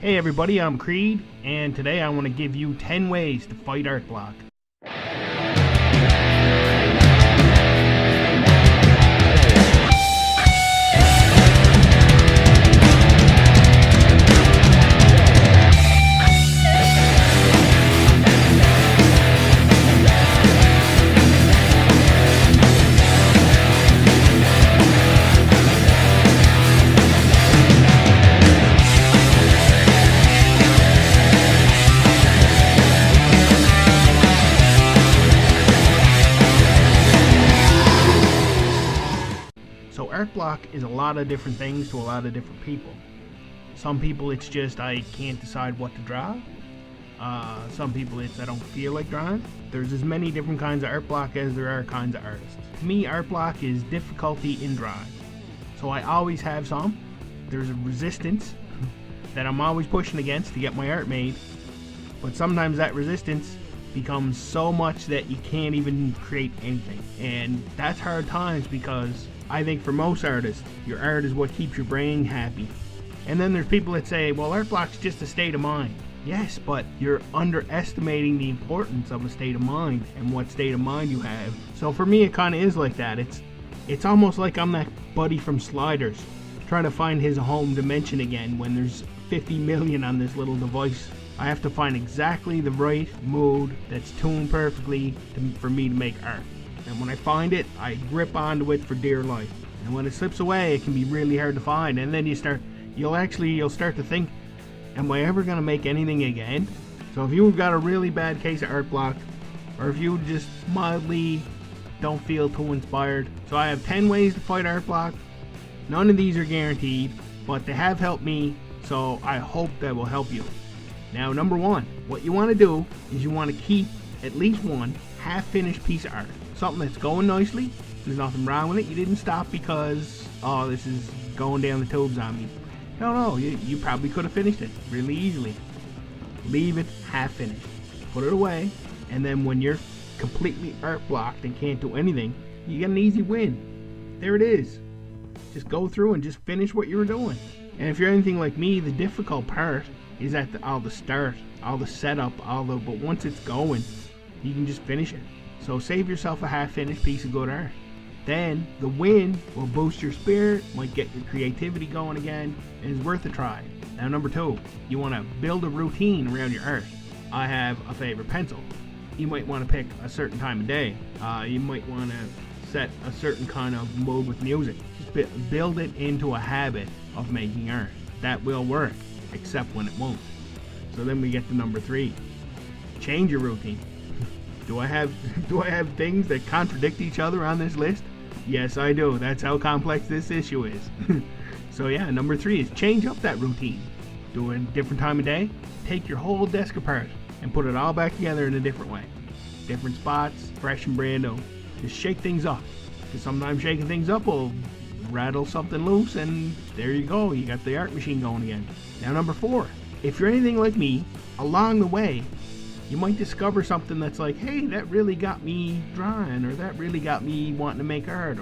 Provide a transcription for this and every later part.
Hey everybody, I'm Creed, and today I want to give you 10 ways to fight art block. So art block is a lot of different things to a lot of different people. Some people it's just I can't decide what to draw. Some people it's I don't feel like drawing. There's as many different kinds of art block as there are kinds of artists. To me, art block is difficulty in drawing. So I always have some. There's a resistance that I'm always pushing against to get my art made. But sometimes that resistance becomes so much that you can't even create anything. And that's hard times because I think for most artists, your art is what keeps your brain happy. And then there's people that say, well, art block's just a state of mind. Yes, but you're underestimating the importance of a state of mind and what state of mind you have. So for me, it kind of is like that. It's almost like I'm that buddy from Sliders trying to find his home dimension again when there's 50 million on this little device. I have to find exactly the right mood that's tuned perfectly for me to make art. And when I find it, I grip onto it for dear life. And when it slips away, it can be really hard to find. And then you'll start to think, am I ever gonna make anything again? So if you've got a really bad case of art block, or if you just mildly don't feel too inspired, so I have 10 ways to fight art block. None of these are guaranteed, but they have helped me, so I hope that will help you. Now, number one, what you want to do is you want to keep at least one half-finished piece of art. Something that's going nicely, there's nothing wrong with it. You didn't stop because, oh, this is going down the tubes on me. No, you probably could have finished it really easily. Leave it half finished. Put it away, and then when you're completely art blocked and can't do anything, you get an easy win. There it is. Just go through and just finish what you were doing. And if you're anything like me, the difficult part is at all the start, all the setup, but once it's going, you can just finish it. So save yourself a half-finished piece of good art. Then the win will boost your spirit, might get your creativity going again, and it's worth a try. Now number two, you want to build a routine around your art. I have a favorite pencil. You might want to pick a certain time of day. You might want to set a certain kind of mood with music. Just build it into a habit of making art. That will work, except when it won't. So then we get to number three. Change your routine. Do I have things that contradict each other on this list? Yes, I do. That's how complex this issue is. So yeah, number three is change up that routine. Do it a different time of day. Take your whole desk apart and put it all back together in a different way. Different spots, fresh and brand new. Just shake things up. Because sometimes shaking things up will rattle something loose, and there you go. You got the art machine going again. Now number four, if you're anything like me, along the way, you might discover something that's like, hey, that really got me drawing, or that really got me wanting to make art,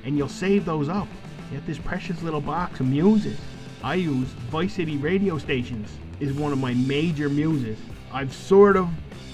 and you'll save those up. You have this precious little box of muses. I use Vice City radio stations is one of my major muses. I've sort of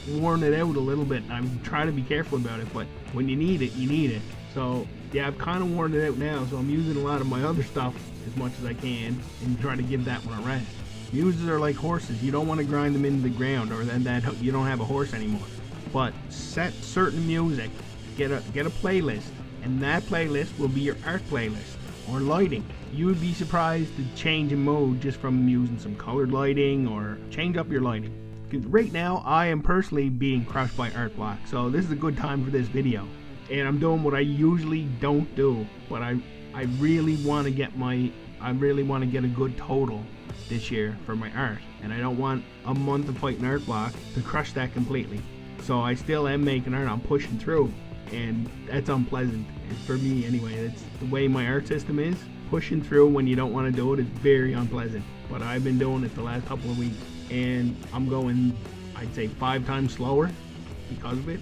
worn it out a little bit, and I'm trying to be careful about it, but when you need it, you need it. So yeah, I've kind of worn it out now, so I'm using a lot of my other stuff as much as I can and try to give that one a rest. Muses are like horses. You don't want to grind them into the ground, or then you don't have a horse anymore. But set certain music, get a playlist, and that playlist will be your art playlist. Or lighting. You would be surprised the change in mood just from using some colored lighting, or change up your lighting. Because right now I am personally being crushed by art block, so this is a good time for this video. And I'm doing what I usually don't do, but I really want to get a good total this year for my art, and I don't want a month of fighting art block to crush that completely. So I still am making art. I'm pushing through, and that's unpleasant. It's for me anyway. That's the way my art system is. Pushing through when you don't want to do it is very unpleasant, but I've been doing it the last couple of weeks, and I'm going, I'd say 5 times slower because of it,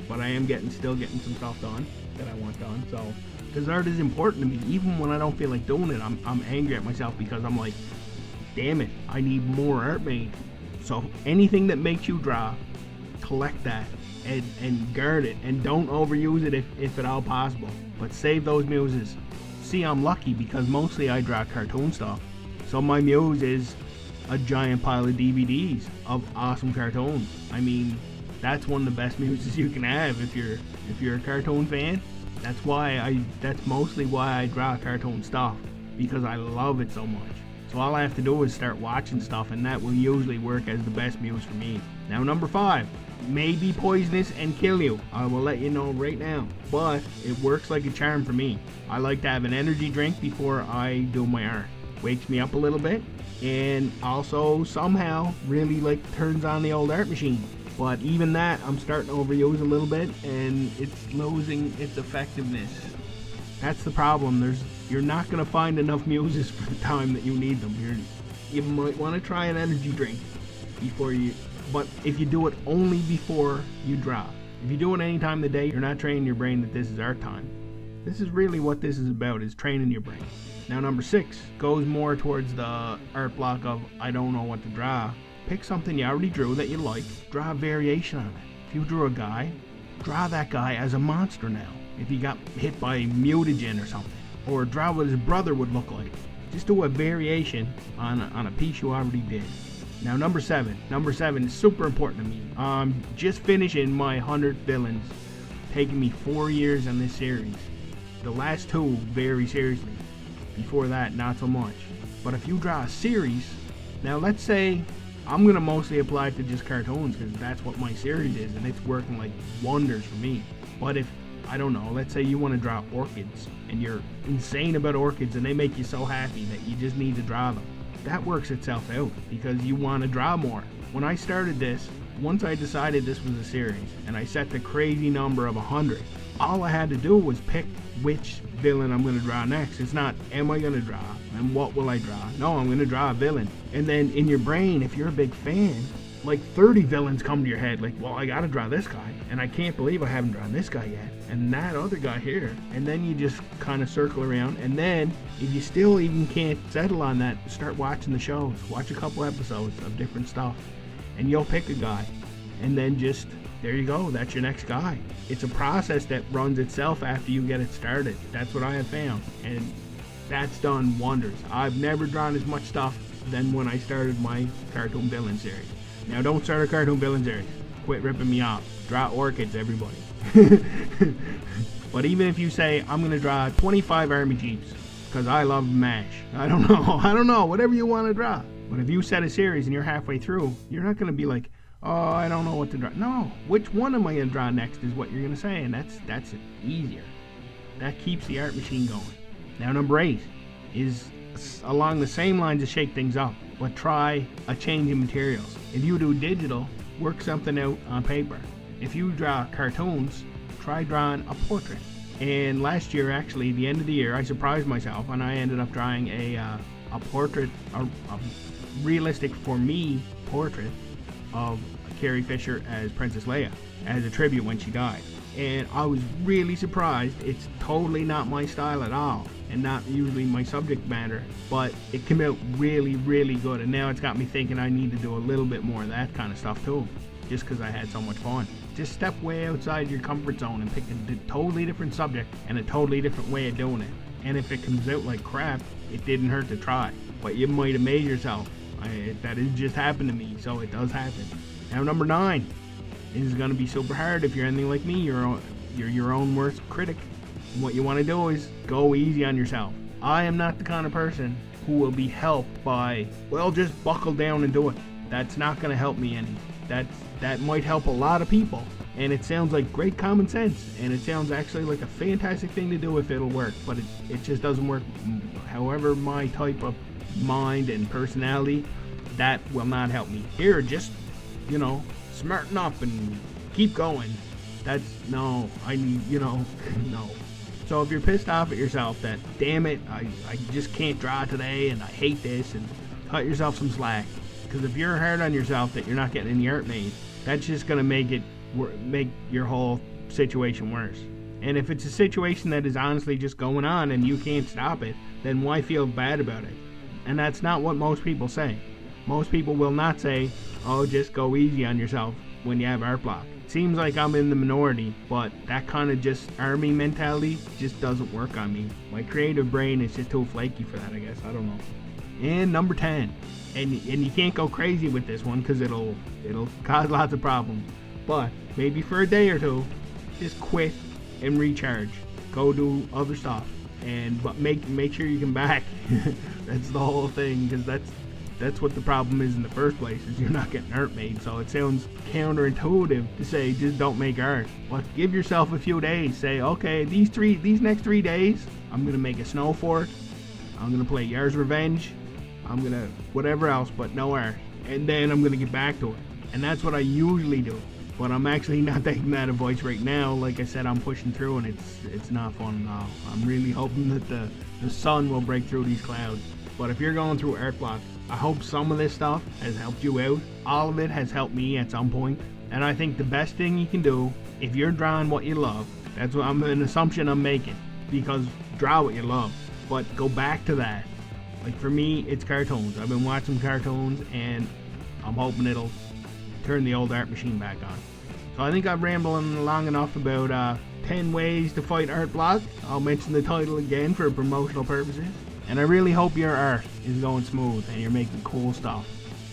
but I am still getting some stuff done that I want done. So because art is important to me, even when I don't feel like doing it, I'm angry at myself because I'm like, damn it, I need more art made. So anything that makes you draw, collect that and guard it, and don't overuse it if at all possible. But save those muses. See, I'm lucky because mostly I draw cartoon stuff. So my muse is a giant pile of DVDs of awesome cartoons. I mean, that's one of the best muses you can have if you're a cartoon fan. That's mostly why I draw cartoon stuff, because I love it so much. So all I have to do is start watching stuff, and that will usually work as the best muse for me. Now, number 5 may be poisonous and kill you. I will let you know right now, but it works like a charm for me. I like to have an energy drink before I do my art. Wakes me up a little bit, and also somehow really like turns on the old art machine. But even that, I'm starting to overuse a little bit, and it's losing its effectiveness. That's the problem. You're not going to find enough muses for the time that you need them. You might want to try an energy drink before you, but if you do it only before you draw. If you do it any time of the day, you're not training your brain that this is art time. This is really what this is about, is training your brain. Now, number 6 goes more towards the art block of I don't know what to draw. Pick something you already drew that you like, draw a variation on it. If you drew a guy, draw that guy as a monster now. If he got hit by mutagen or something, or draw what his brother would look like. Just do a variation on a piece you already did. Now, number 7 is super important to me. Just finishing my 100 villains, taking me 4 years on this series. The last 2 very seriously. Before that, not so much. But if you draw a series, now let's say I'm gonna mostly apply it to just cartoons because that's what my series is, and it's working like wonders for me. But if, I don't know, let's say you want to draw orchids and you're insane about orchids and they make you so happy that you just need to draw them, that works itself out because you want to draw more. When I started this, once I decided this was a series and I set the crazy number of 100, all I had to do was pick which villain I'm going to draw next. It's not, am I going to draw and what will I draw? No, I'm going to draw a villain. And then in your brain, if you're a big fan, like 30 villains come to your head, like, well, I gotta draw this guy, and I can't believe I haven't drawn this guy yet, and that other guy here, and then you just kind of circle around, and then if you still even can't settle on that, start watching the shows, watch a couple episodes of different stuff, and you'll pick a guy, and then just, there you go, that's your next guy. It's a process that runs itself after you get it started. That's what I have found, and that's done wonders. I've never drawn as much stuff than when I started my cartoon villain series. Now, don't start a cartoon villain series. Quit ripping me off. Draw orchids, everybody. But even if you say, I'm going to draw 25 army jeeps, because I love MASH. I don't know, whatever you want to draw. But if you set a series and you're halfway through, you're not going to be like, oh, I don't know what to draw. No, which one am I going to draw next is what you're going to say, and that's easier. That keeps the art machine going. Now, number 8 is along the same lines to shake things up, but try a change in materials. If you do digital, work something out on paper. If you draw cartoons, try drawing a portrait. And last year, actually, the end of the year, I surprised myself and I ended up drawing a portrait, a realistic for me portrait of Carrie Fisher as Princess Leia, as a tribute when she died. And I was really surprised. It's totally not my style at all, and not usually my subject matter, but it came out really, really good. And now it's got me thinking I need to do a little bit more of that kind of stuff too, just because I had so much fun. Just step way outside your comfort zone and pick a totally different subject and a totally different way of doing it. And if it comes out like crap, it didn't hurt to try. But you might amaze yourself. That has just happened to me, so it does happen. Now, number 9 is going to be super hard if you're anything like me. You're your own worst critic. What you want to do is go easy on yourself. I am not the kind of person who will be helped by, well, just buckle down and do it. That's not going to help me any. That might help a lot of people, and it sounds like great common sense, and it sounds actually like a fantastic thing to do if it'll work, but it just doesn't work. However, my type of mind and personality, that will not help me. Here, just, smarten up and keep going. No. So if you're pissed off at yourself that, damn it, I just can't draw today and I hate this, and cut yourself some slack. Because if you're hard on yourself that you're not getting any art made, that's just going to make your whole situation worse. And if it's a situation that is honestly just going on and you can't stop it, then why feel bad about it? And that's not what most people say. Most people will not say, oh, just go easy on yourself when you have art block. It seems like I'm in the minority, but that kind of just army mentality just doesn't work on me. My creative brain is just too flaky for that, I guess. I don't know. And number 10. And you can't go crazy with this one because it'll cause lots of problems. But maybe for a day or two, just quit and recharge. Go do other stuff. But make sure you come back. That's the whole thing, because that's what the problem is in the first place, is you're not getting art made. So it sounds counterintuitive to say just don't make art. But give yourself a few days. Say, okay, these next 3 days, I'm gonna make a snow fort. I'm gonna play Yars' Revenge. I'm gonna whatever else, but no art. And then I'm gonna get back to it. And that's what I usually do. But I'm actually not taking that advice right now. Like I said, I'm pushing through, and it's not fun at all. I'm really hoping that the sun will break through these clouds. But if you're going through art block, I hope some of this stuff has helped you out. All of it has helped me at some point. And I think the best thing you can do, if you're drawing what you love, that's what an assumption I'm making, because draw what you love. But go back to that. Like for me, it's cartoons. I've been watching cartoons, and I'm hoping it'll turn the old art machine back on. So I think I'm rambling long enough about 10 ways to fight art block. I'll mention the title again for promotional purposes. And I really hope your art is going smooth and you're making cool stuff.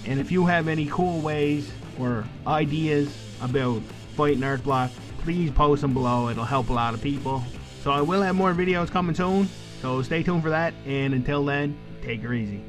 And if you have any cool ways or ideas about fighting art block, please post them below. It'll help a lot of people. So I will have more videos coming soon, so stay tuned for that. And until then, take her easy.